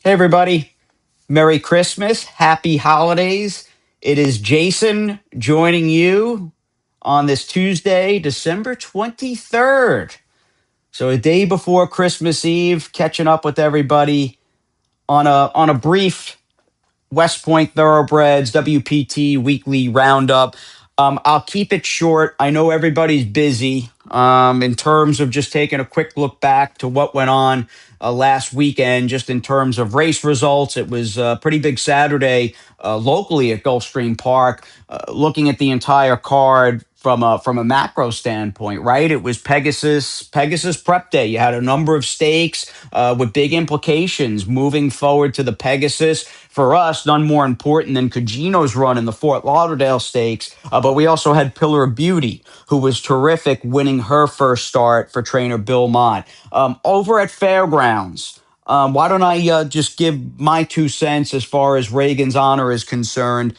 Hey, everybody. Merry Christmas. Happy holidays. It is Jason joining you on this Tuesday, December 23rd. So, a day before Christmas Eve, catching up with everybody on a brief West Point Thoroughbreds WPT weekly roundup. I'll keep it short. I know everybody's busy. In terms of just taking a quick look back to what went on last weekend, just in terms of race results, it was a pretty big Saturday locally at Gulfstream Park. Looking at the entire card from a macro standpoint, right? It was Pegasus Prep Day. You had a number of stakes with big implications moving forward to the Pegasus. For us, none more important than Cugino's run in the Fort Lauderdale Stakes. But we also had Pillar of Beauty, who was terrific, winning her first start for trainer Bill Mott. Over at Fairgrounds, why don't I just give my 2 cents as far as Reagan's Honor is concerned?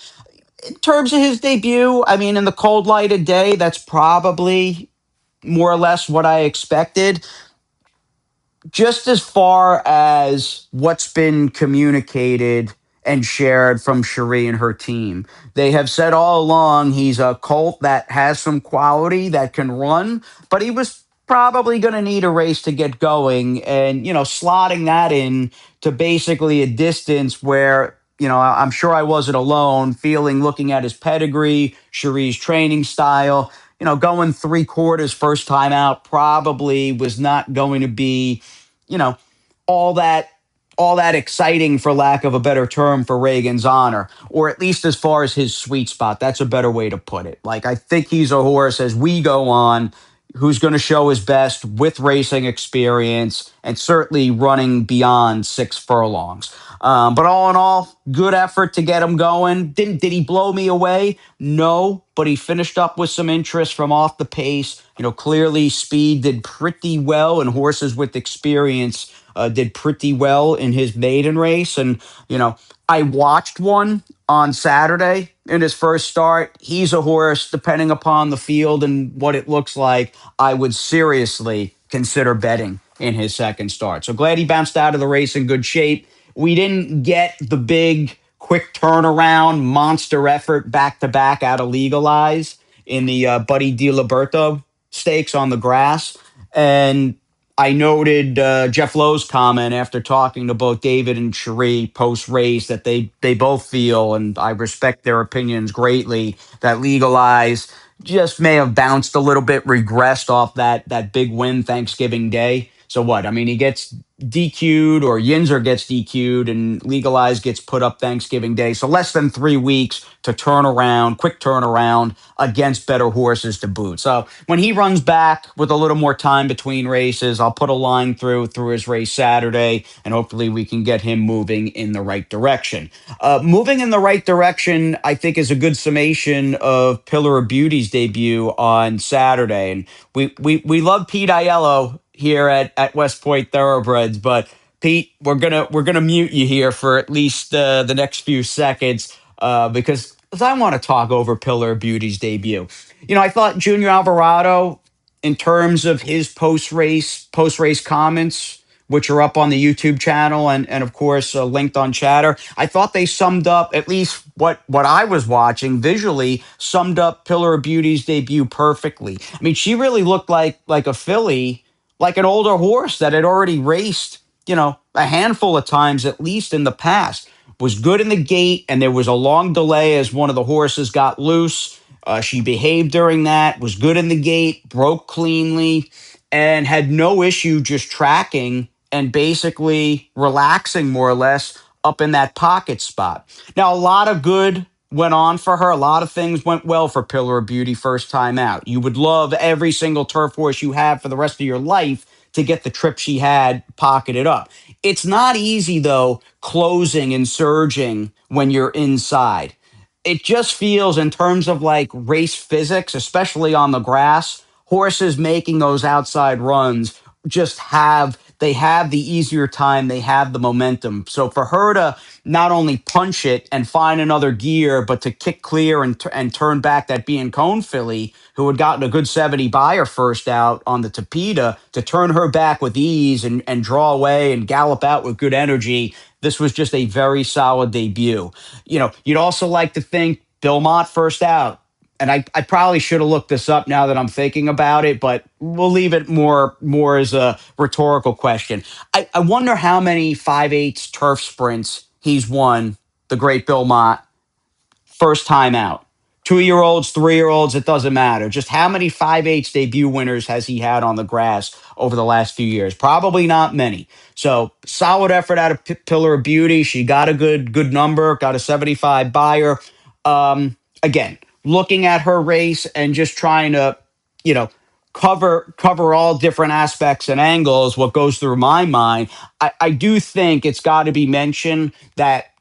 In terms of his debut, I mean, in the cold light of day, that's probably more or less what I expected. Just as far as what's been communicated and shared from Cherie and her team, they have said all along he's a colt that has some quality that can run, but he was probably going to need a race to get going. And, slotting that in to basically a distance where, I'm sure I wasn't alone feeling looking at his pedigree, Cherie's training style. Going 3/4 first time out probably was not going to be you know, all that all that exciting for lack of a better term for Reagan's Honor, or at least as far as his sweet spot. That's a better way to put it. Like I think he's a horse as we go on who's going to show his best with racing experience and certainly running beyond 6 furlongs. But all in all, good effort to get him going. Did he blow me away? No, but he finished up with some interest from off the pace. Clearly speed did pretty well, and horses with experience did pretty well in his maiden race. And I watched one on Saturday in his first start. He's a horse, depending upon the field and what it looks like, I would seriously consider betting in his second start. So glad he bounced out of the race in good shape. We didn't get the big, quick turnaround, monster effort back to back out of Legalize in the Buddy DiLiberto stakes on the grass. And I noted Jeff Lowe's comment after talking to both David and Cherie post race that they both feel, and I respect their opinions greatly, that Legalize just may have bounced a little bit, regressed off that big win Thanksgiving Day. So what? I mean, he gets DQ'd or Yinzer gets DQ'd and Legalize gets put up Thanksgiving Day. So less than 3 weeks to turn around, quick turnaround against better horses to boot. So when he runs back with a little more time between races, I'll put a line through his race Saturday, and hopefully we can get him moving in the right direction. Moving in the right direction, I think, is a good summation of Pillar of Beauty's debut on Saturday. And we love Pete Aiello here at West Point Thoroughbreds, but Pete, we're gonna mute you here for at least the next few seconds because I want to talk over Pillar of Beauty's debut. I thought Junior Alvarado, in terms of his post race comments, which are up on the YouTube channel and of course linked on Chatter. I thought they summed up at least what I was watching visually summed up Pillar of Beauty's debut perfectly. I mean, she really looked like a filly, like an older horse that had already raced, a handful of times at least in the past. Was good in the gate, and there was a long delay as one of the horses got loose. She behaved during that, was good in the gate, broke cleanly, and had no issue just tracking and basically relaxing more or less up in that pocket spot. Now, a lot of good went on for her. A lot of things went well for Pillar of Beauty first time out. You would love every single turf horse you have for the rest of your life to get the trip she had pocketed up. It's not easy, though, closing and surging when you're inside. It just feels, in terms of like race physics, especially on the grass, horses making those outside runs just have they have the easier time, they have the momentum. So for her to not only punch it and find another gear, but to kick clear and turn back that B and Cone filly, who had gotten a good 70 by her first out on the Tapeta, to turn her back with ease and draw away and gallop out with good energy. This was just a very solid debut. You'd also like to think Bill Mott first out. And I probably should have looked this up now that I'm thinking about it, but we'll leave it more as a rhetorical question. I wonder how many 5/8 turf sprints he's won, the great Bill Mott, first time out. 2 year olds, 3 year olds, it doesn't matter. Just how many 5/8 debut winners has he had on the grass over the last few years? Probably not many. So solid effort out of Pillar of Beauty. She got a good number, got a 75 buyer. Again, looking at her race and just trying to, you know, cover all different aspects and angles, what goes through my mind, I do think it's got to be mentioned that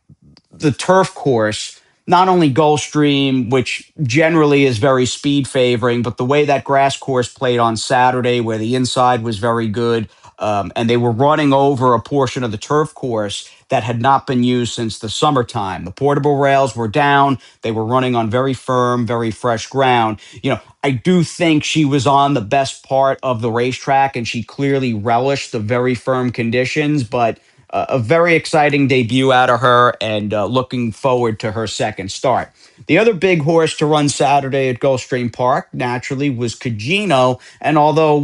the turf course, not only Gulfstream, which generally is very speed favoring, but the way that grass course played on Saturday, where the inside was very good, and they were running over a portion of the turf course that had not been used since the summertime. The portable rails were down. They were running on very firm, very fresh ground. I do think she was on the best part of the racetrack, and she clearly relished the very firm conditions, but a very exciting debut out of her, and looking forward to her second start. The other big horse to run Saturday at Gulfstream Park, naturally, was Cugino. And although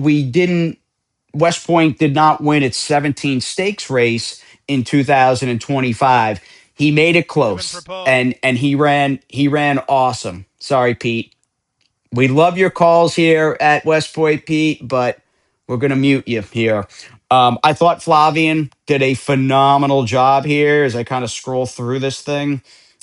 West Point did not win its 17th stakes race in 2025, he made it close, and he ran awesome. Sorry, Pete. We love your calls here at West Point, Pete, but we're going to mute you here. I thought Flavian did a phenomenal job here as I kind of scroll through this thing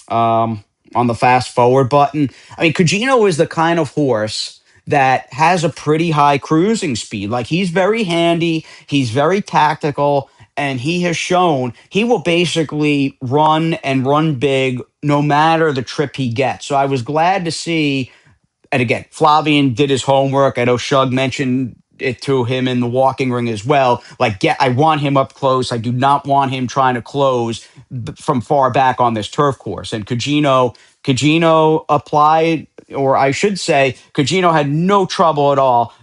on the fast forward button. I mean, Cugino is the kind of horse that has a pretty high cruising speed. Like, he's very handy, he's very tactical, and he has shown he will basically run and run big no matter the trip he gets. So I was glad to see, and again, Flavian did his homework. I know Shug mentioned it to him in the walking ring as well. Like, I want him up close. I do not want him trying to close from far back on this turf course. And Cugino applied, or I should say, Cugino had no trouble at all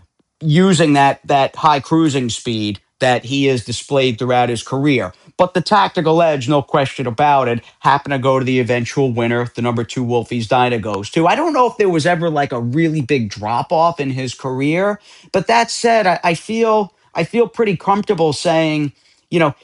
using that high cruising speed that he has displayed throughout his career. But the tactical edge, no question about it, happened to go to the eventual winner, the number 2 Wolfie's Dinah goes to. I don't know if there was ever like a really big drop off in his career, but that said, I feel pretty comfortable saying,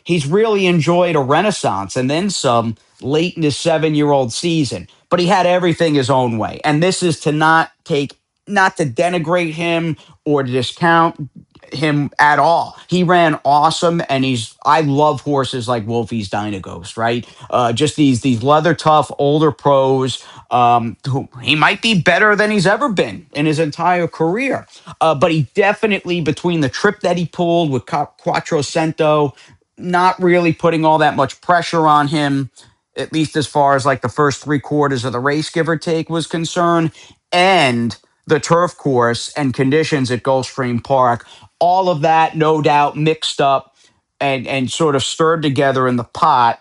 he's really enjoyed a renaissance and then some late in his 7-year-old season. But he had everything his own way, and this is to not to denigrate him or to discount him at all. He ran awesome, and I love horses like Wolfie's Dynaghost, right? Just these leather tough older pros, who he might be better than he's ever been in his entire career. But he definitely, between the trip that he pulled with Quattrocento, not really putting all that much pressure on him, at least as far as like the first 3/4 of the race, give or take, was concerned, and the turf course and conditions at Gulfstream Park, all of that, no doubt, mixed up and sort of stirred together in the pot,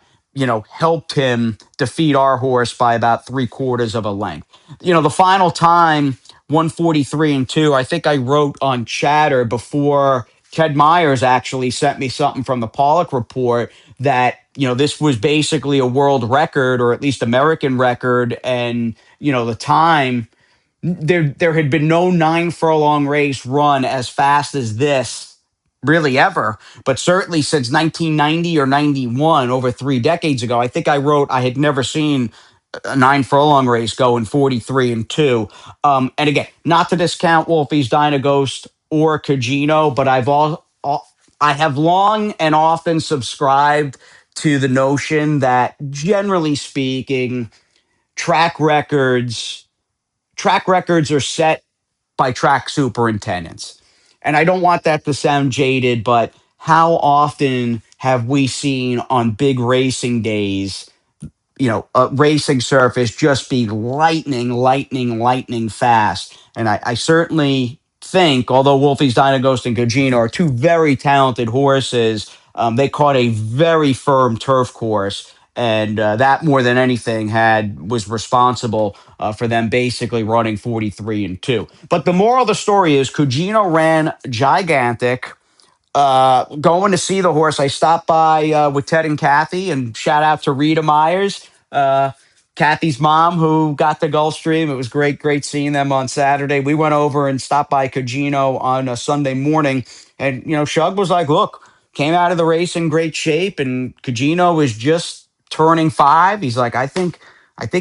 helped him defeat our horse by about 3/4 of a length. The final time, 143-2, I think I wrote on Chatter before Ted Myers actually sent me something from the Pollock report that, this was basically a world record, or at least American record. And, the time, there had been no 9 furlong race run as fast as this, really, ever, but certainly since 1990 or 91, over 3 decades ago. I think I wrote I had never seen a 9 furlong race go in 43-2. And again, not to discount Wolfie's Dynaghost or Cugino, but I have long and often subscribed to the notion that, generally speaking, track records track records are set by track superintendents. And I don't want that to sound jaded, but how often have we seen on big racing days, a racing surface just be lightning, lightning, lightning fast? And I certainly think, although Wolfie's Dynaghost and Cugino are two very talented horses, they caught a very firm turf course. And that more than anything was responsible for them basically running 43-2. But the moral of the story is Cugino ran gigantic. Going to see the horse, I stopped by with Ted and Kathy, and shout out to Rita Myers, Kathy's mom, who got the Gulfstream. It was great, great seeing them on Saturday. We went over and stopped by Cugino on a Sunday morning, and Shug was like, "Look, came out of the race in great shape, and Cugino was just turning 5. He's like, I think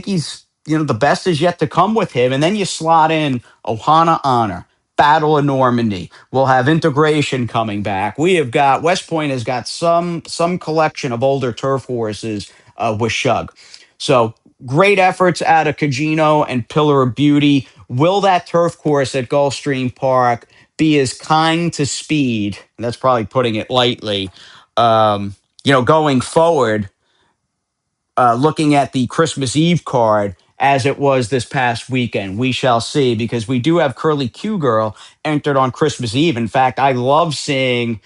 he's the best is yet to come with him." And then you slot in Ohana Honor. Battle of Normandy. We'll have integration coming back. We have got West Point has got some collection of older turf horses with Shug. So great efforts out of Cugino and Pillar of Beauty. Will that turf course at Gulfstream Park be as kind to speed? And that's probably putting it lightly. Going forward, looking at the Christmas Eve card as it was this past weekend. We shall see, because we do have Curly Q Girl entered on Christmas Eve. In fact, I love seeing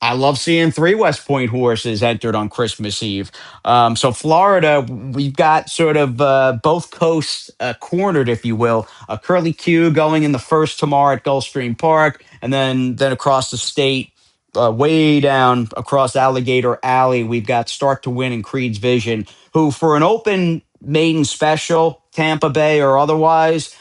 3 West Point horses entered on Christmas Eve. So Florida, we've got sort of both coasts cornered, if you will. Curly Q going in the first tomorrow at Gulfstream Park, and then across the state, way down across Alligator Alley, we've got Start to Win and Creed's Vision, who for an open maiden special, Tampa Bay or otherwise,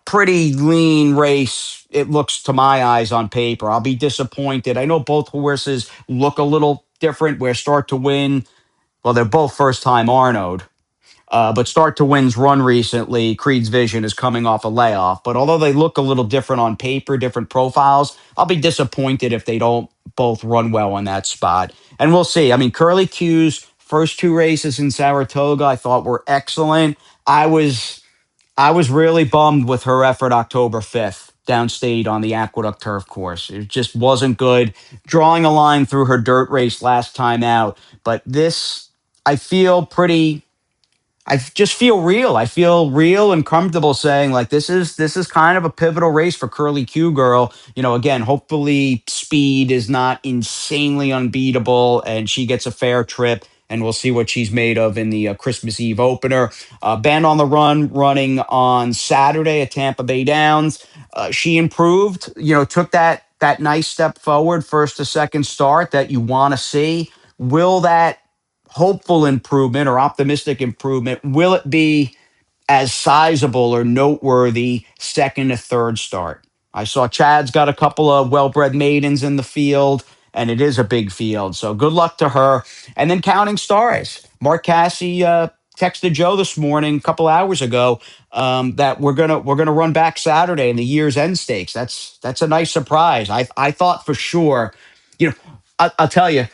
pretty lean race. It looks to my eyes on paper. I'll be disappointed. I know both horses look a little different. Where Start to Win, well, they're both first time Arnold. But Start to Win's run recently, Creed's Vision is coming off a layoff. But although they look a little different on paper, different profiles, I'll be disappointed if they don't both run well on that spot. And we'll see. I mean, Curly Q's first 2 races in Saratoga I thought were excellent. I was I was really bummed with her effort October 5th downstate on the Aqueduct turf course. It just wasn't good. Drawing a line through her dirt race last time out. But this, I feel pretty I just feel real. I feel real and comfortable saying like this is kind of a pivotal race for Curly Q Girl. Again, hopefully speed is not insanely unbeatable and she gets a fair trip. And we'll see what she's made of in the Christmas Eve opener. Band on the Run running on Saturday at Tampa Bay Downs. She improved. Took that nice step forward, first to second start that you want to see. Will that hopeful improvement or optimistic improvement, will it be as sizable or noteworthy second to third start? I saw Chad's got a couple of well-bred maidens in the field, and it is a big field. So good luck to her. And then Counting Stars. Mark Cassie texted Joe this morning, a couple hours ago, that we're gonna run back Saturday in the year's end stakes. That's a nice surprise. I thought for sure, you know, I'll tell you,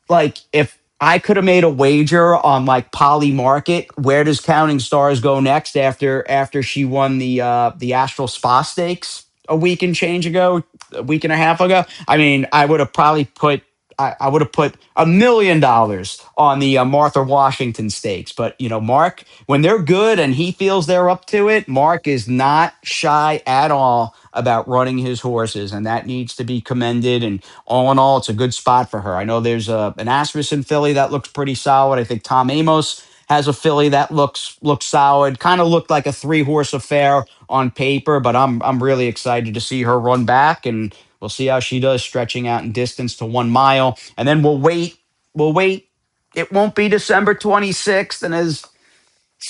like if I could have made a wager on like Polly Market. Where does Counting Stars go next after she won the Astral Spa Stakes a week and change ago, a week and a half ago? I mean, I would have probably put I would have put $1 million on the Martha Washington Stakes. But Mark, when they're good and he feels they're up to it, Mark is not shy at all about running his horses, and that needs to be commended. And all in all, it's a good spot for her. I know there's an Asmussen filly that looks pretty solid. I think Tom Amos has a filly that looks solid. Kind of looked like a 3-horse affair on paper, but I'm really excited to see her run back, and we'll see how she does stretching out in distance to 1 mile. And then we'll wait. We'll wait. It won't be December 26th, and as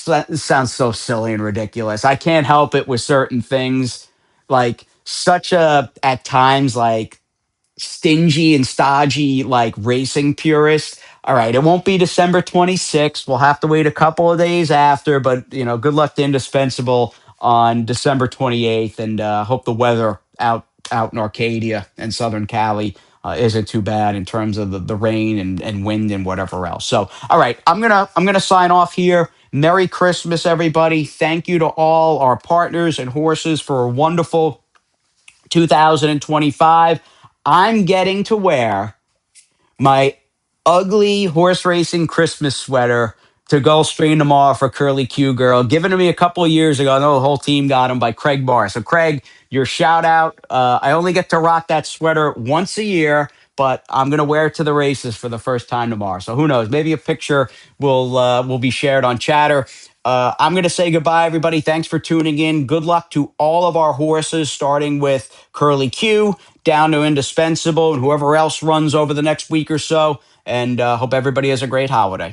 this sounds so silly and ridiculous. I can't help it with certain things, like such a at times like stingy and stodgy like racing purist. All right, it won't be December 26th. We'll have to wait a couple of days after, but good luck to Indispensable on December 28th, and hope the weather out in Arcadia and Southern Cali isn't too bad in terms of the rain and wind and whatever else. So, all right, I'm gonna sign off here. Merry Christmas, everybody. Thank you to all our partners and horses for a wonderful 2025. I'm getting to wear my ugly horse racing Christmas sweater to Gulfstream tomorrow for Curly Q Girl, given to me a couple of years ago. I know the whole team got him by Craig Barr. So, Craig, your shout out. I only get to rock that sweater once a year, but I'm going to wear it to the races for the first time tomorrow. So, who knows? Maybe a picture will be shared on Chatter. I'm going to say goodbye, everybody. Thanks for tuning in. Good luck to all of our horses, starting with Curly Q down to Indispensable and whoever else runs over the next week or so. And hope everybody has a great holiday.